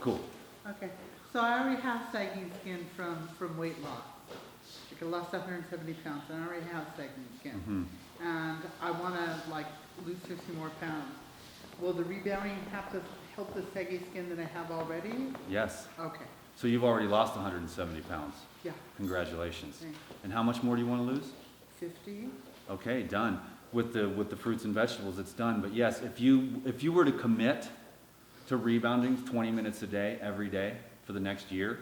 Cool. Okay, so I already have sagging skin from weight loss. Like I lost 170 pounds, and I already have sagging skin. And I wanna like lose 50 more pounds. Will the rebounding have to help the saggy skin that I have already? Yes. Okay, So you've already lost 170 pounds. yeah, Congratulations. thanks. And how much more do you want to lose? 50? Okay, done. With the fruits and vegetables, it's done. But yes, if you were to commit to rebounding 20 minutes a day, every day, for the next year,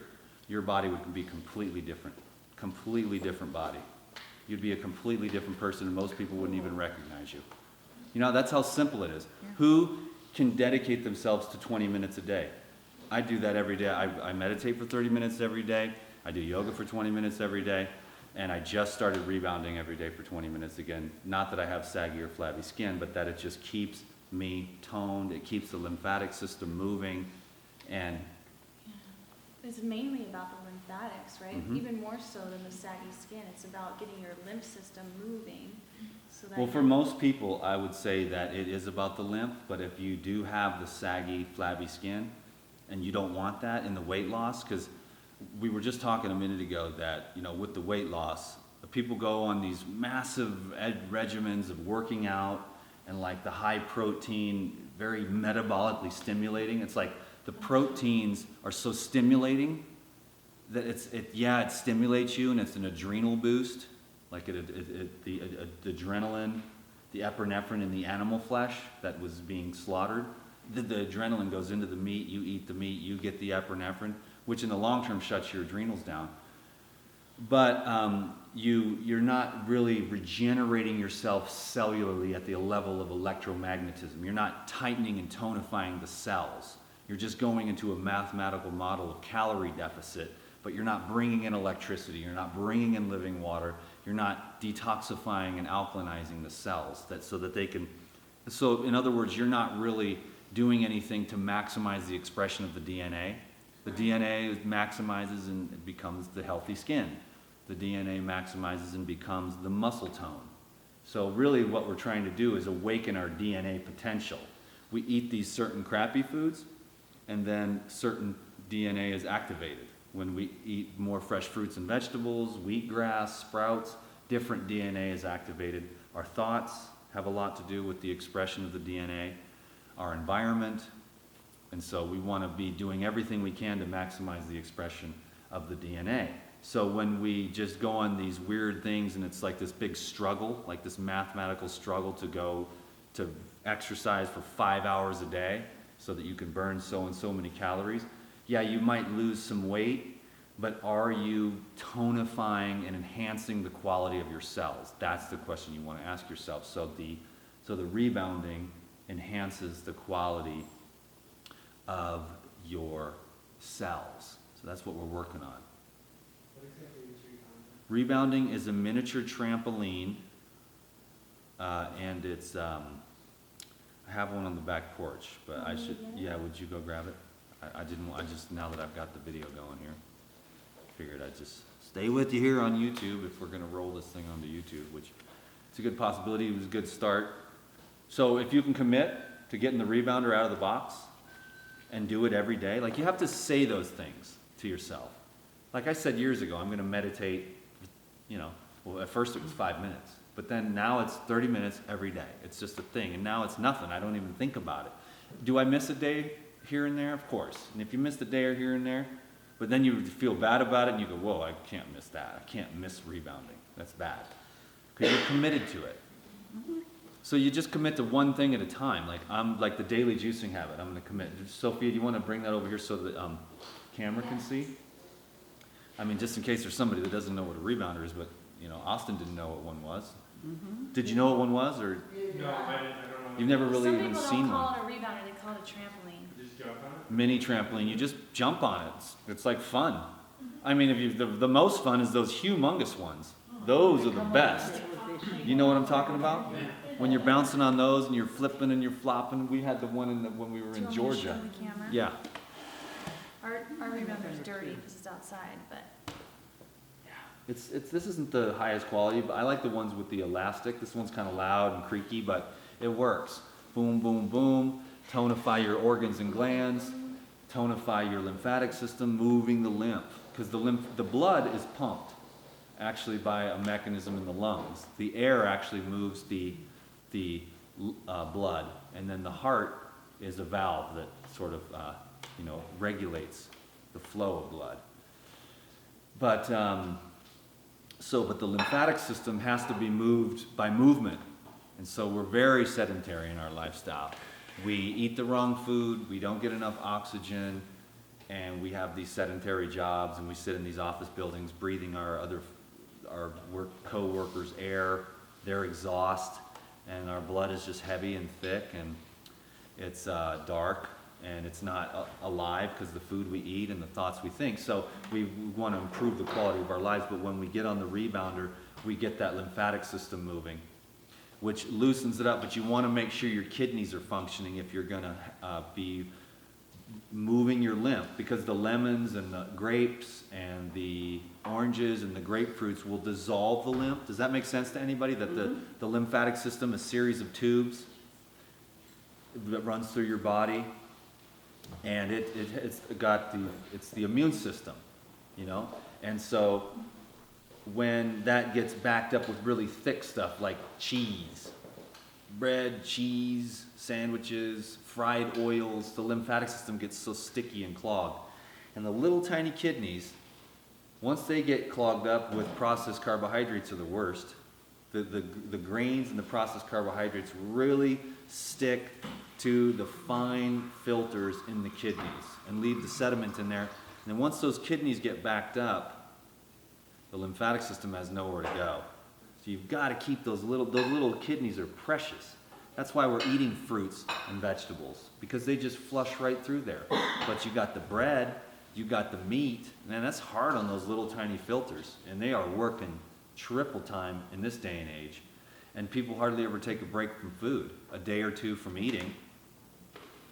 your body would be completely different. Completely different body. You'd be a completely different person, and most people wouldn't even recognize you. You know, that's how simple it is. Yeah. Who can dedicate themselves to 20 minutes a day? I do that every day. I meditate for 30 minutes every day. I do yoga for 20 minutes every day. And I just started rebounding every day for 20 minutes again. Not that I have saggy or flabby skin, but that it just keeps me toned. It keeps the lymphatic system moving. And It's mainly about the lymphatics, right? Mhm. Even more so than the saggy skin. It's about getting your lymph system moving. So that well, for most people, I would say that it is about the lymph, but if you do have the saggy, flabby skin, and you don't want that in the weight loss, because we were just talking a minute ago that, you know, with the weight loss, people go on these massive regimens of working out and like the high protein, very metabolically stimulating. It's like the proteins are so stimulating that it stimulates you, and it's an adrenal boost, like the adrenaline, the epinephrine in the animal flesh that was being slaughtered. The adrenaline goes into the meat, you eat the meat, you get the epinephrine, which in the long term shuts your adrenals down. But you're not really regenerating yourself cellularly at the level of electromagnetism. You're not tightening and tonifying the cells. You're just going into a mathematical model of calorie deficit, but you're not bringing in electricity. You're not bringing in living water. You're not detoxifying and alkalinizing the cells so that they can. So in other words, you're not really doing anything to maximize the expression of the DNA. The DNA maximizes and it becomes the healthy skin. The DNA maximizes and becomes the muscle tone. So really what we're trying to do is awaken our DNA potential. We eat these certain crappy foods, and then certain DNA is activated. When we eat more fresh fruits and vegetables, wheatgrass, sprouts, different DNA is activated. Our thoughts have a lot to do with the expression of the DNA, our environment, and so we want to be doing everything we can to maximize the expression of the DNA. So when we just go on these weird things and it's like this big struggle, like this mathematical struggle to go to exercise for 5 hours a day so that you can burn so and so many calories, yeah, you might lose some weight, but are you tonifying and enhancing the quality of your cells? That's the question you want to ask yourself. So the rebounding enhances the quality of your cells. So that's what we're working on. What exactly is rebounding? Rebounding is a miniature trampoline, and it's, I have one on the back porch, but I should, yeah, would you go grab it? I just, now that I've got the video going here, figured I'd just stay with you here on YouTube if we're gonna roll this thing onto YouTube, which it's a good possibility, it was a good start. So if you can commit to getting the rebounder out of the box and do it every day, like you have to say those things to yourself. Like I said years ago, I'm gonna meditate, you know, well at first it was 5 minutes, but then now it's 30 minutes every day. It's just a thing, and now it's nothing, I don't even think about it. Do I miss a day here and there? Of course. And if you missed a day or here and there, but then you feel bad about it and you go, whoa, I can't miss that. I can't miss rebounding. That's bad. Because you're committed to it. So you just commit to one thing at a time. Like I'm like the daily juicing habit. I'm going to commit. Sophia, do you want to bring that over here so the camera can see? I mean, just in case there's somebody that doesn't know what a rebounder is, but you know, Austin didn't know what one was. Did you know what one was, or No, I don't know. you've never really even Some seen people don't one? call it a rebounder, they call it a trampoline. You just jump on it? Mini trampoline. You just jump on it. It's like fun. I mean, if the most fun is those humongous ones. Those are the best. You know what I'm talking about? When you're bouncing on those and you're flipping and you're flopping. We had the one when we were Do you in want me to Georgia. show the camera? Yeah. Our rebounder's dirty because it's outside, but This isn't the highest quality, but I like the ones with the elastic. This one's kind of loud and creaky, but it works. Boom, boom, boom. Tonify your organs and glands. tonify your lymphatic system, moving the lymph, because the blood is pumped actually by a mechanism in the lungs. The air actually moves the blood, and then the heart is a valve that sort of regulates the flow of blood. But the lymphatic system has to be moved by movement, and so we're very sedentary in our lifestyle. We eat the wrong food, we don't get enough oxygen, and we have these sedentary jobs, and we sit in these office buildings breathing our co-workers' air, their exhaust, and our blood is just heavy and thick, and it's dark, and it's not alive because the food we eat and the thoughts we think. So we want to improve the quality of our lives, but when we get on the rebounder, we get that lymphatic system moving, which loosens it up, but you want to make sure your kidneys are functioning if you're going to be moving your lymph, because the lemons and the grapes and the oranges and the grapefruits will dissolve the lymph. Does that make sense to anybody? That the lymphatic system is a series of tubes that runs through your body, and it's the immune system, and so when that gets backed up with really thick stuff like cheese, bread, cheese, sandwiches, fried oils, the lymphatic system gets so sticky and clogged. And the little tiny kidneys, once they get clogged up with processed carbohydrates, are the worst. The grains and the processed carbohydrates really stick to the fine filters in the kidneys and leave the sediment in there. And then once those kidneys get backed up, the lymphatic system has nowhere to go. So you've got to keep those little kidneys are precious. That's why we're eating fruits and vegetables, because they just flush right through there. But you got the bread, you got the meat, man, that's hard on those little tiny filters, and they are working triple time in this day and age. And people hardly ever take a break from food, a day or two from eating,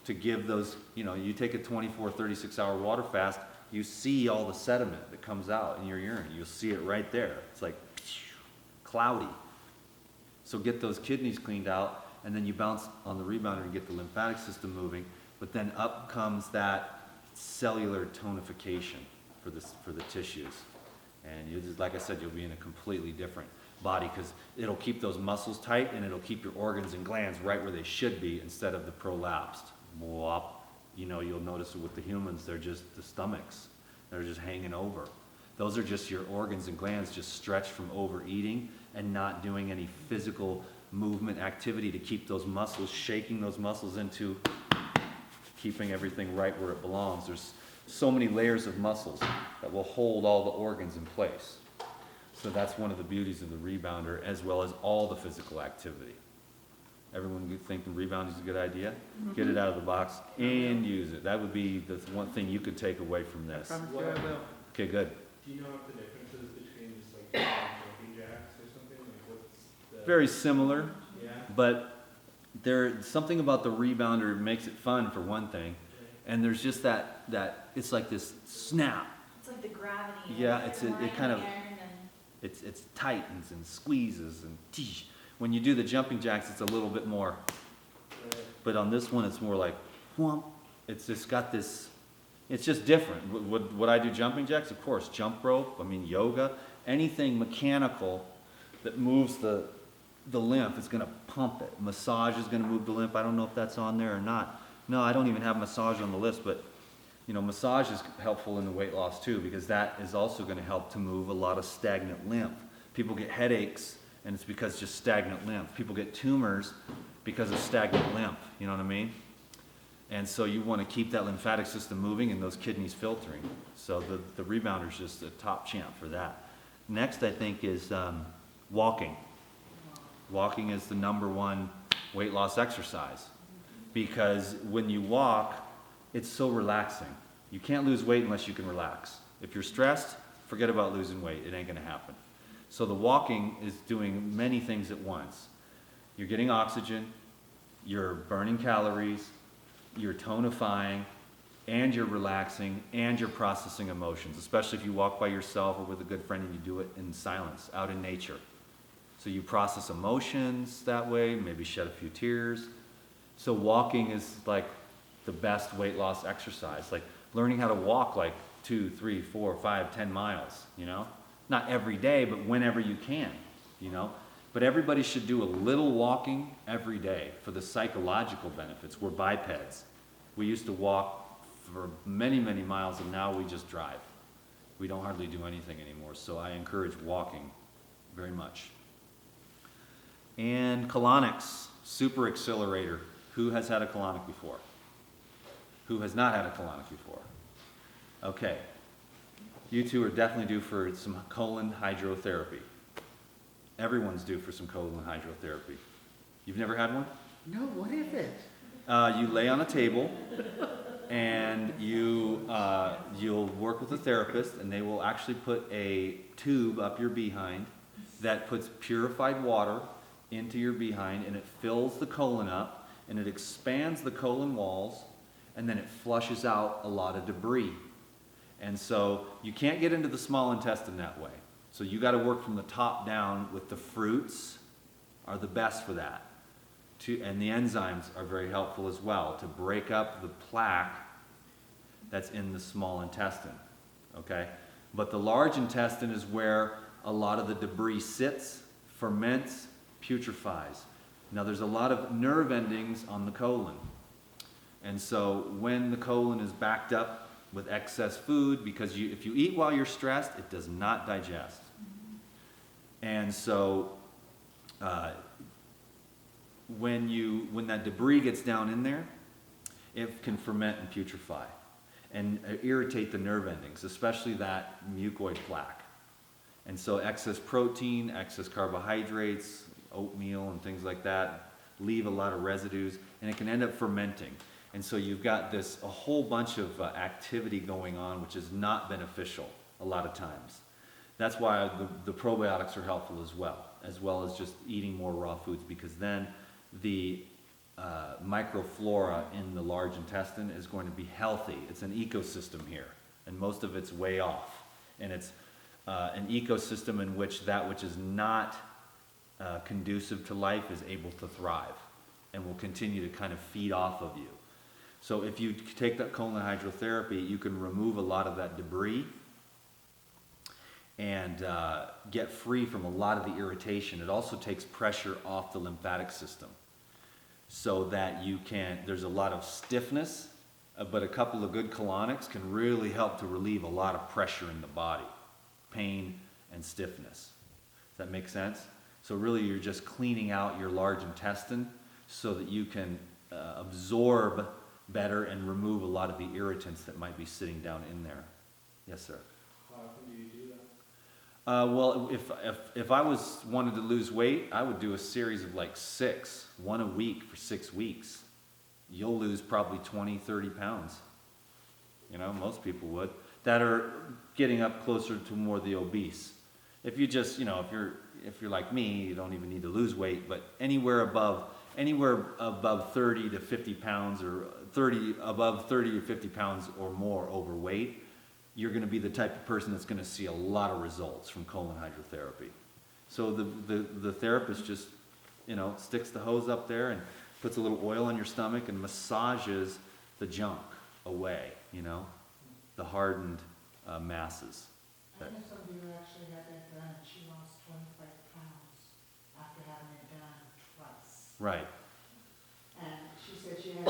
to give those, you take a 24, 36-hour water fast, you see all the sediment that comes out in your urine. You'll see it right there. It's like cloudy. So get those kidneys cleaned out, and then you bounce on the rebounder and get the lymphatic system moving. But then up comes that cellular tonification for the tissues. And you just, like I said, you'll be in a completely different body, because it'll keep those muscles tight, and it'll keep your organs and glands right where they should be instead of the prolapsed. You'll notice it with the humans, they're just the stomachs. They're just hanging over. Those are just your organs and glands just stretched from overeating and not doing any physical movement activity to keep those muscles, shaking those muscles into keeping everything right where it belongs. There's so many layers of muscles that will hold all the organs in place. So that's one of the beauties of the rebounder, as well as all the physical activity. Everyone would think the rebound is a good idea? Get it out of the box and use it. That would be the one thing you could take away from this. Promise you I will. Okay, good. Do you know what the difference is between just like jumping jacks or something? Like what's the... Very similar, Yeah. but there's something about the rebounder makes it fun for one thing. And there's just that it's like this snap. It's like the gravity. Yeah, Like it lying kind of, there and then- it tightens and squeezes and teesh. When you do the jumping jacks, it's a little bit more, Right. but on this one, it's more like, whomp. It's just got this, it's just different. Would I do jumping jacks? Of course. Jump rope, yoga, anything mechanical that moves the lymph is going to pump it. Massage is going to move the lymph. I don't know if that's on there or not. No, I don't even have massage on the list, but massage is helpful in the weight loss too, because that is also going to help to move a lot of stagnant lymph. People get headaches, and it's because just stagnant lymph. People get tumors because of stagnant lymph, you know what I mean? And so you want to keep that lymphatic system moving and those kidneys filtering. So the rebounder is just a top champ for that. Next, I think, is walking. Walking is the #1 weight loss exercise, because when you walk, it's so relaxing. You can't lose weight unless you can relax. If you're stressed, forget about losing weight. It ain't going to happen. So the walking is doing many things at once. You're getting oxygen, you're burning calories, you're tonifying, and you're relaxing, and you're processing emotions, especially if you walk by yourself or with a good friend and you do it in silence, out in nature. So you process emotions that way, maybe shed a few tears. So walking is like the best weight loss exercise. Like learning how to walk like 2, 3, 4, 5, 10 miles, you know? Not every day, but whenever you can, you know? But everybody should do a little walking every day for the psychological benefits. We're bipeds. We used to walk for many, many miles, and now we just drive. We don't hardly do anything anymore, so I encourage walking very much. And colonics, super accelerator. Who has had a colonic before? Who has not had a colonic before? Okay. You two are definitely due for some colon hydrotherapy. Everyone's due for some colon hydrotherapy. You've never had one? No, what is it? You lay on a table, and you'll work with a therapist, and they will actually put a tube up your behind that puts purified water into your behind, and it fills the colon up, and it expands the colon walls, and then it flushes out a lot of debris. And so you can't get into the small intestine that way. So you got to work from the top down with the fruits are the best for that. And the enzymes are very helpful as well to break up the plaque that's in the small intestine, okay? But the large intestine is where a lot of the debris sits, ferments, putrefies. Now there's a lot of nerve endings on the colon. And so when the colon is backed up with excess food, because if you eat while you're stressed, it does not digest. And so when that debris gets down in there, it can ferment and putrefy and irritate the nerve endings, especially that mucoid plaque. And so excess protein, excess carbohydrates, oatmeal and things like that leave a lot of residues, and it can end up fermenting. And so you've got a whole bunch of activity going on, which is not beneficial a lot of times. That's why the probiotics are helpful as well as just eating more raw foods, because then the microflora in the large intestine is going to be healthy. It's an ecosystem here, and most of it's way off. And it's an ecosystem in which that which is not conducive to life is able to thrive and will continue to kind of feed off of you. So if you take that colon hydrotherapy, you can remove a lot of that debris and get free from a lot of the irritation. It also takes pressure off the lymphatic system so that there's a lot of stiffness, but a couple of good colonics can really help to relieve a lot of pressure in the body, pain and stiffness. Does that make sense? So really you're just cleaning out your large intestine so that you can absorb better and remove a lot of the irritants that might be sitting down in there. Yes, sir. How often do you do that? Well, if I wanted to lose weight, I would do a series of like 6, one a week for 6 weeks. You'll lose probably 20, 30 pounds. You know, most people would. That are getting up closer to more the obese. If you just, if you're like me, you don't even need to lose weight, but anywhere above 30 to 50 pounds or above 30 to 50 pounds or more overweight, you're going to be the type of person that's going to see a lot of results from colon hydrotherapy. So the therapist just, sticks the hose up there and puts a little oil on your stomach and massages the junk away, the hardened masses. I know somebody who actually had that done, and she lost 25 pounds after having it done twice. Right. And she said she had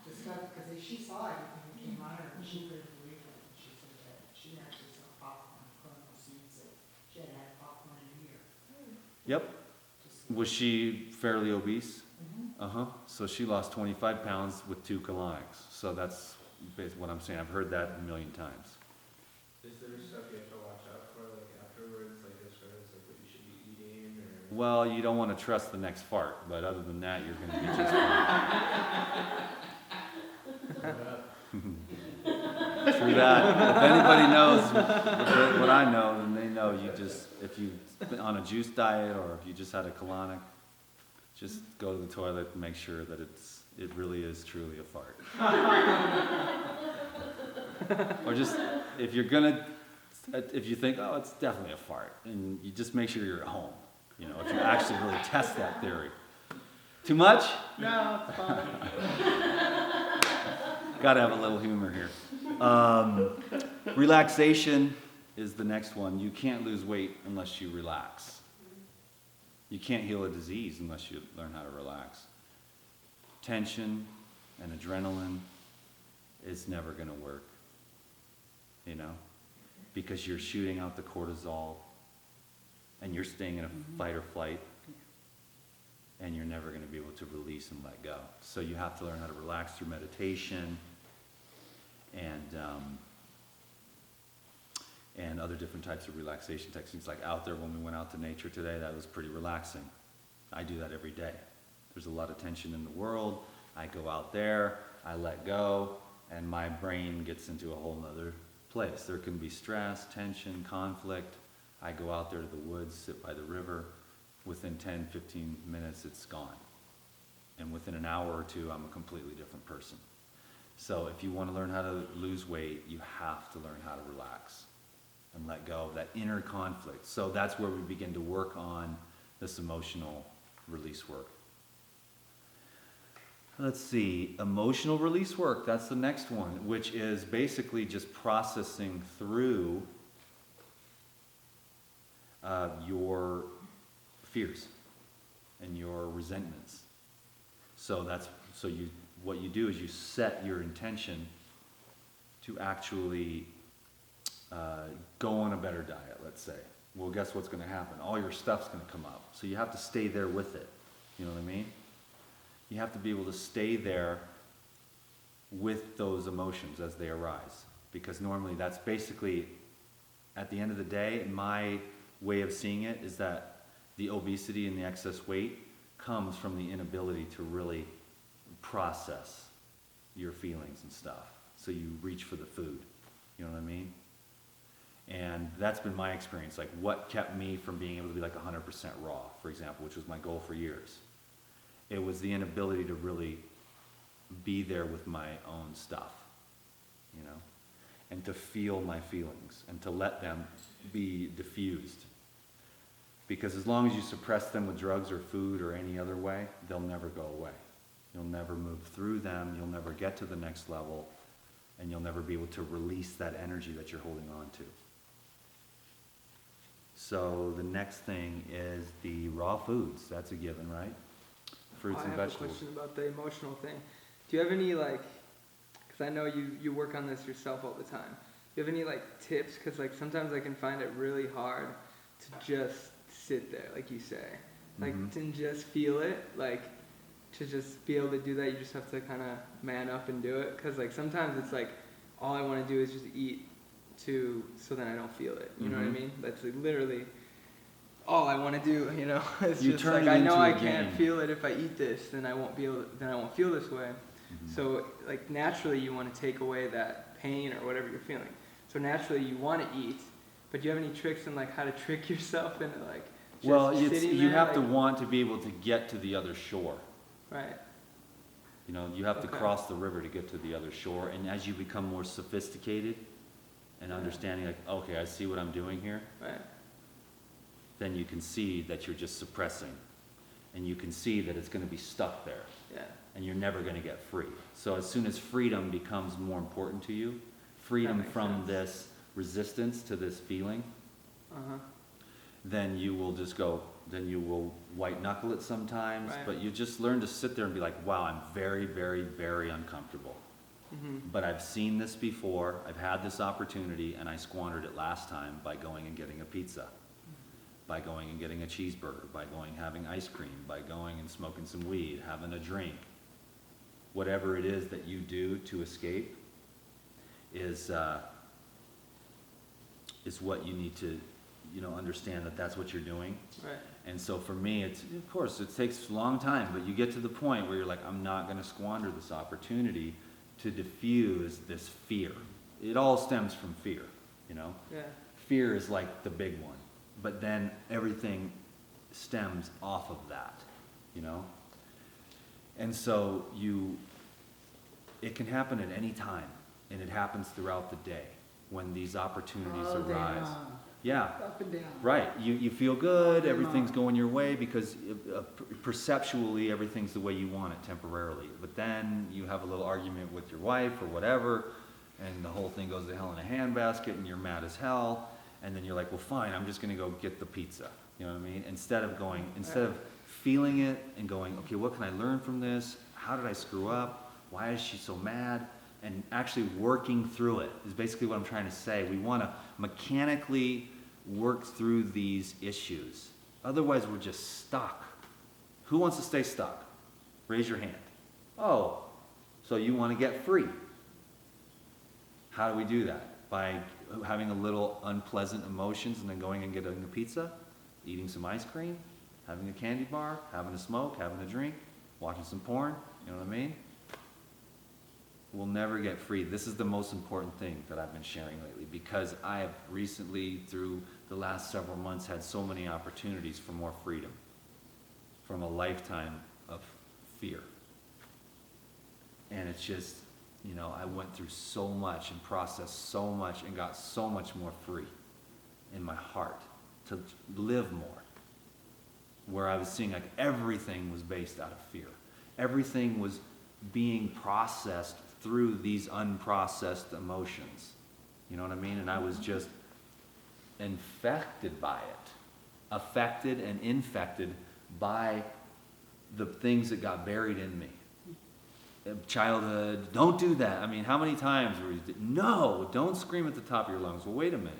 discovered, because she saw it when it came on her, and she couldn't believe it. And she said that she actually saw popcorn, Colonel Seeds, that she hadn't had popcorn in a year. Yep. Was she fairly obese? Mm-hmm. So she lost 25 pounds with 2 colonics. So that's basically what I'm saying. I've heard that a million times. Is there stuff you have to watch out for, like afterwards, like as far as like what you should be eating, or? Well, you don't want to trust the next fart, but other than that, you're going to be just fine. True that. If anybody knows what I know, then they know if you've been on a juice diet or if you just had a colonic, just go to the toilet and make sure that it really is truly a fart. Or just, if you think, oh, it's definitely a fart, and you just make sure you're at home, if you actually really test that theory. Too much? No, it's fine. Gotta have a little humor here. Relaxation is the next one. You can't lose weight unless you relax. You can't heal a disease unless you learn how to relax. Tension and adrenaline is never gonna work, you know? Because you're shooting out the cortisol and you're staying in a fight or flight, and you're never going to be able to release and let go. So you have to learn how to relax through meditation and other different types of relaxation techniques. Like out there when we went out to nature today, that was pretty relaxing. I do that every day. There's a lot of tension in the world. I go out there, I let go, and my brain gets into a whole nother place. There can be stress, tension, conflict. I go out there to the woods, sit by the river. Within 10, 15 minutes, it's gone. And within an hour or two, I'm a completely different person. So if you want to learn how to lose weight, you have to learn how to relax and let go of that inner conflict. So that's where we begin to work on this emotional release work. Let's see, emotional release work, that's the next one, which is basically just processing through your fears and your resentments. What you do is you set your intention to actually go on a better diet, let's say. Well, guess what's going to happen? All your stuff's going to come up. So you have to stay there with it. You know what I mean? You have to be able to stay there with those emotions as they arise. Because normally that's basically, at the end of the day, my way of seeing it is that the obesity and the excess weight comes from the inability to really process your feelings and stuff. So you reach for the food. You know what I mean? And that's been my experience. Like what kept me from being able to be like 100% raw, for example, which was my goal for years. It was the inability to really be there with my own stuff, you know, and to feel my feelings and to let them be diffused. Because as long as you suppress them with drugs or food or any other way, they'll never go away. You'll never move through them, you'll never get to the next level, and you'll never be able to release that energy that you're holding on to. So the next thing is the raw foods. That's a given, right? Fruits and I have a vegetables. question about the emotional thing. Do you have any, like, because I know you work on this yourself all the time. Do you have any, like, tips? Because, like, sometimes I can find it really hard to just sit there, like you say. Like, to just feel it, like, to just be able to do that, you just have to kind of man up and do it. Because, like, sometimes it's like, all I want to do is just eat so then I don't feel it. You know what I mean? That's like literally all I want to do, you know? It's You just turn like, it I know into a I can't game. feel it if I eat this, then I won't feel this way. So, like, naturally you want to take away that pain or whatever you're feeling. So naturally you want to eat, but do you have any tricks in, like, how to trick yourself into, like, just Well, sitting you there, have to like- want to be able to get to the other shore. Right. You know, you have to Okay. cross the river to get to the other shore. And as you become more sophisticated and understanding, like, okay, I see what I'm doing here, Right. then you can see that you're just suppressing. And you can see that it's going to be stuck there. Yeah. And you're never going to get free. So as soon as freedom becomes more important to you, freedom makes from sense. this resistance to this feeling, Uh-huh. then you will just go, then you will white knuckle it sometimes, Right. but you just learn to sit there and be like, wow, I'm very, very, very uncomfortable. But I've seen this before, I've had this opportunity, and I squandered it last time by going and getting a pizza, by going and getting a cheeseburger, by going having ice cream, by going and smoking some weed, having a drink. Whatever it is that you do to escape is what you need to, you know, understand that that's what you're doing. Right. And so for me, it's, of course, it takes a long time, but you get to the point where you're like, I'm not going to squander this opportunity to diffuse this fear. It all stems from fear, you know? Yeah. Fear is like the big one, but then everything stems off of that, you know? And so it can happen at any time, and it happens throughout the day when these opportunities All day arise. long. Yeah, up and down. right. You feel good, All day everything's long. going your way because perceptually everything's the way you want it temporarily. But then you have a little argument with your wife or whatever, and the whole thing goes to hell in a handbasket, and you're mad as hell. And then you're like, well, fine, I'm just gonna go get the pizza. You know what I mean? Instead of feeling it and going, okay, what can I learn from this? How did I screw up? Why is she so mad? And actually working through it is basically what I'm trying to say. We want to mechanically work through these issues. Otherwise, we're just stuck. Who wants to stay stuck? Raise your hand. Oh, so you want to get free. How do we do that? By having a little unpleasant emotions and then going and getting a pizza, eating some ice cream, having a candy bar, having a smoke, having a drink, watching some porn, you know what I mean? We'll never get free. This is the most important thing that I've been sharing lately because I have recently, through the last several months, had so many opportunities for more freedom from a lifetime of fear. And it's just, you know, I went through so much and processed so much and got so much more free in my heart to live more. Where I was seeing like everything was based out of fear. Everything was being processed through these unprocessed emotions. You know what I mean? And I was just infected by it. Affected and infected by the things that got buried in me. Childhood, don't do that. I mean, how many times were you, no, don't scream at the top of your lungs. Well, wait a minute.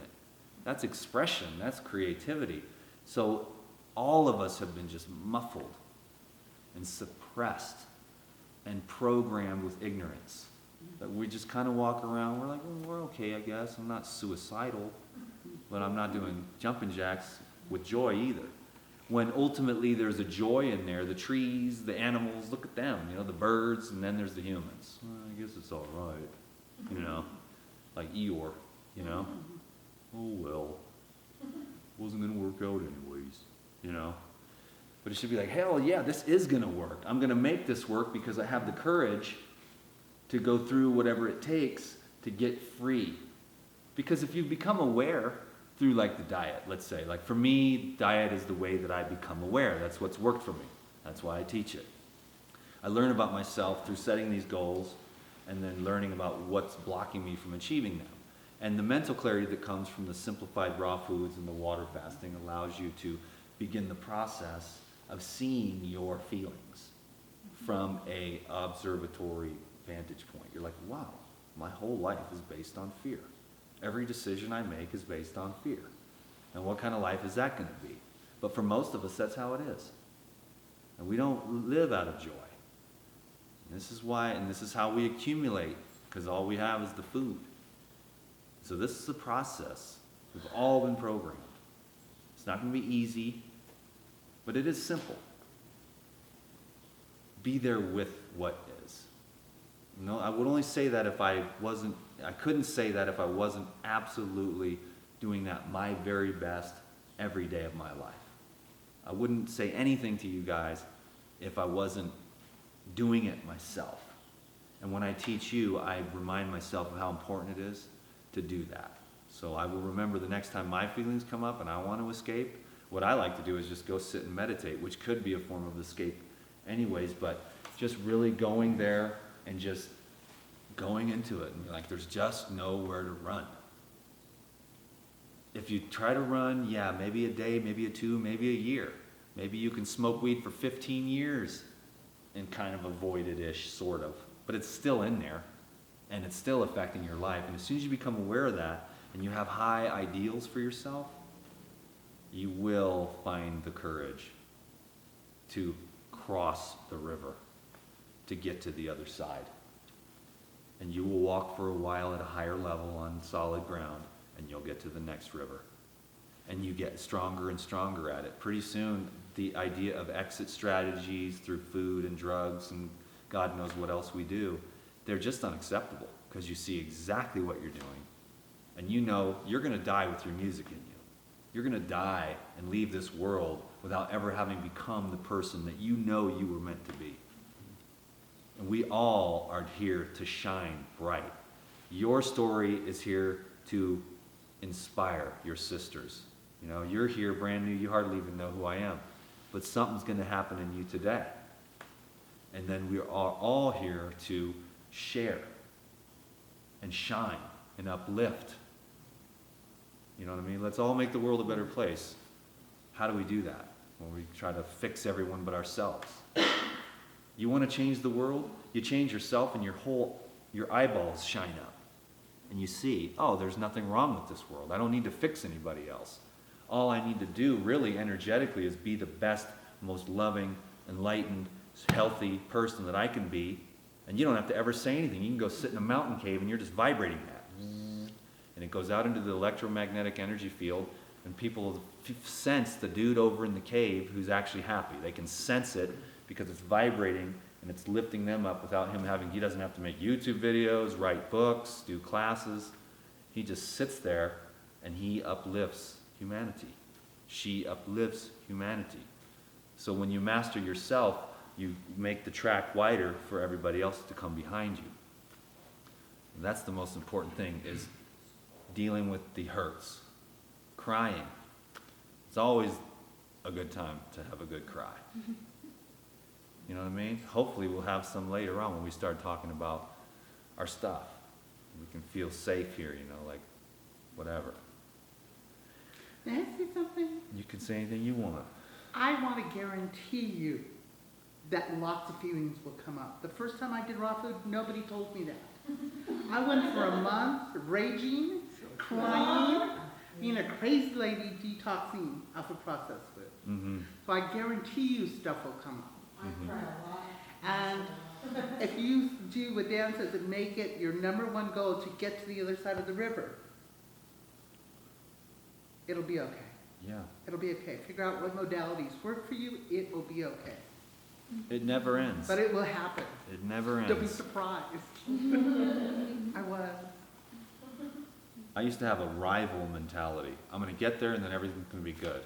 That's expression, that's creativity. So all of us have been just muffled and suppressed and programmed with ignorance. That we just kind of walk around, we're like, well, we're okay, I guess. I'm not suicidal, but I'm not doing jumping jacks with joy either. When ultimately there's a joy in there, the trees, the animals, look at them, you know, the birds, and then there's the humans. Well, I guess it's all right, you know, like Eeyore, you know. Oh, well, wasn't going to work out anyways, you know. But it should be like, hell yeah, this is going to work. I'm going to make this work because I have the courage to go through whatever it takes to get free. Because if you become aware through like the diet, let's say, like for me, diet is the way that I become aware. That's what's worked for me. That's why I teach it. I learn about myself through setting these goals and then learning about what's blocking me from achieving them. And the mental clarity that comes from the simplified raw foods and the water fasting allows you to begin the process of seeing your feelings from a observatory vantage point. You're like, wow, my whole life is based on fear. Every decision I make is based on fear. And what kind of life is that going to be? But for most of us, that's how it is. And we don't live out of joy. And this is why, and this is how we accumulate, because all we have is the food. So this is a process. We've all been programmed. It's not going to be easy, but it is simple. Be there with what is. No, I would only say that if I couldn't say that if I wasn't absolutely doing that my very best every day of my life. I wouldn't say anything to you guys if I wasn't doing it myself. And when I teach you, I remind myself of how important it is to do that. So I will remember the next time my feelings come up and I want to escape, what I like to do is just go sit and meditate, which could be a form of escape anyways, but just really going there and just going into it. And like, there's just nowhere to run. If you try to run, yeah, maybe a day, maybe a 2, maybe a year. Maybe you can smoke weed for 15 years and kind of avoid it-ish, sort of. But it's still in there, and it's still affecting your life. And as soon as you become aware of that, and you have high ideals for yourself, you will find the courage to cross the river, to get to the other side. And you will walk for a while at a higher level on solid ground, and you'll get to the next river. And you get stronger and stronger at it. Pretty soon, the idea of exit strategies through food and drugs and God knows what else we do, they're just unacceptable because you see exactly what you're doing. And you know you're going to die with your music in you. You're going to die and leave this world without ever having become the person that you know you were meant to be. And we all are here to shine bright. Your story is here to inspire your sisters. You know, you're here brand new, you hardly even know who I am, but something's going to happen in you today. And then we are all here to share and shine and uplift. You know what I mean? Let's all make the world a better place. How do we do that? Well, we try to fix everyone but ourselves. You want to change the world? You change yourself and your eyeballs shine up. And you see, oh, there's nothing wrong with this world. I don't need to fix anybody else. All I need to do really energetically is be the best, most loving, enlightened, healthy person that I can be. And you don't have to ever say anything. You can go sit in a mountain cave and you're just vibrating that. And it goes out into the electromagnetic energy field, and people sense the dude over in the cave who's actually happy. They can sense it because it's vibrating and it's lifting them up without he doesn't have to make YouTube videos, write books, do classes. He just sits there and he uplifts humanity. She uplifts humanity. So when you master yourself, you make the track wider for everybody else to come behind you. And that's the most important thing, is dealing with the hurts. Crying. It's always a good time to have a good cry. You know what I mean? Hopefully we'll have some later on when we start talking about our stuff. We can feel safe here, you know, like whatever. May I say something? You can say anything you want. I want to guarantee you that lots of feelings will come up. The first time I did raw food, nobody told me that. I went for a month raging, crying, being a crazy lady detoxing off of processed food. Mm-hmm. So I guarantee you stuff will come up. I cry a lot. And if you do what Dan says and make it your number one goal to get to the other side of the river, it'll be okay. Yeah. It'll be okay. Figure out what modalities work for you. It will be okay. It never ends. But it will happen. It never Don't be ends. surprised. I was. I used to have a rival mentality. I'm going to get there and then everything's going to be good.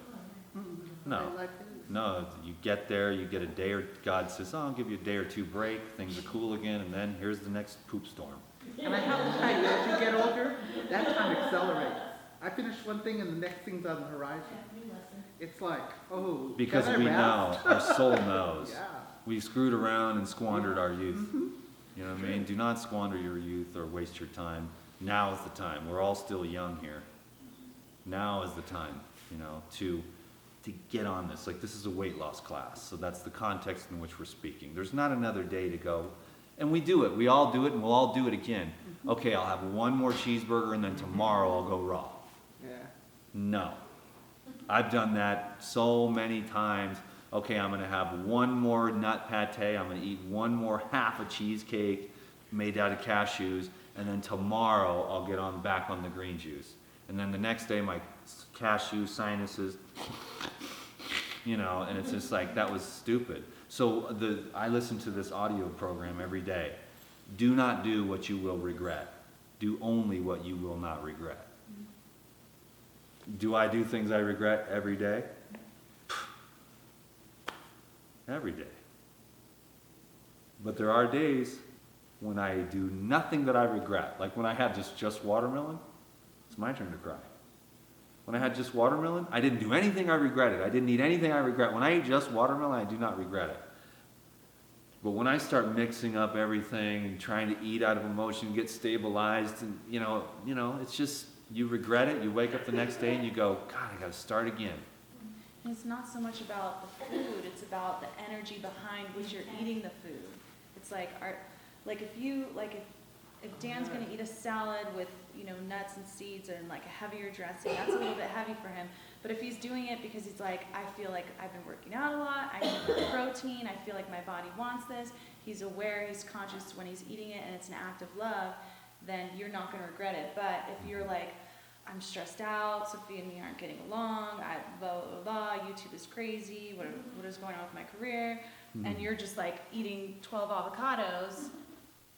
No. My life is. No, you get there, you get a day or God says, oh, I'll give you a day or two break, things are cool again, and then here's the next poop storm. And I have to tell you, as you get older, that time accelerates. I finish one thing and the next thing's on the horizon. It's like, oh, Because can I we rest? know, our soul knows. Yeah. We screwed around and squandered our youth. Mhm. You know what I mean? Do not squander your youth or waste your time. Now is the time. We're all still young here. Now is the time, you know, to get on this. Like, this is a weight loss class, so that's the context in which we're speaking. There's not another day to go. And we do it. We all do it, and we'll all do it again. Okay, I'll have one more cheeseburger, and then tomorrow I'll go raw. Yeah. No. I've done that so many times. Okay, I'm going to have one more nut pate. I'm going to eat one more half a cheesecake made out of cashews. And then tomorrow I'll get back on the green juice. And then the next day my cashew sinuses, you know, and it's just like, that was stupid. So I listen to this audio program every day. Do not do what you will regret. Do only what you will not regret. Do I do things I regret every day? Every day. But there are days when I do nothing that I regret. Like when I had just watermelon, it's my turn to cry. When I had just watermelon, I didn't do anything I regretted. I didn't eat anything I regret. When I eat just watermelon, I do not regret it. But when I start mixing up everything and trying to eat out of emotion, get stabilized, and you know, it's just, you regret it. You wake up the next day and you go, God, I got to start again. And it's not so much about the food, it's about the energy behind which you're eating the food. It's like, if Dan's gonna eat a salad with, nuts and seeds and like a heavier dressing, that's a little bit heavy for him. But if he's doing it because he's like, I feel like I've been working out a lot, I need more protein, I feel like my body wants this, he's aware, he's conscious when he's eating it, and it's an act of love, then you're not gonna regret it. But if you're like, I'm stressed out, Sophia and me aren't getting along, blah, blah, blah, YouTube is crazy, what is going on with my career, and you're just like eating 12 avocados,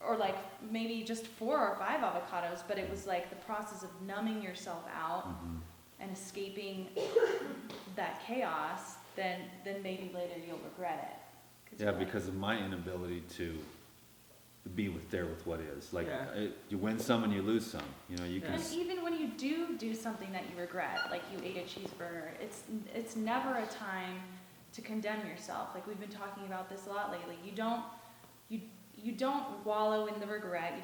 or like maybe just 4 or 5 avocados, but it was like the process of numbing yourself out and escaping that chaos, then maybe later you'll regret it. Yeah, because of my inability to be there with what is. Like, Yeah. you win some and you lose some, you know, you can, And even when you do something that you regret, like you ate a cheeseburger, it's never a time to condemn yourself. Like we've been talking about this a lot lately. You don't wallow in the regret. You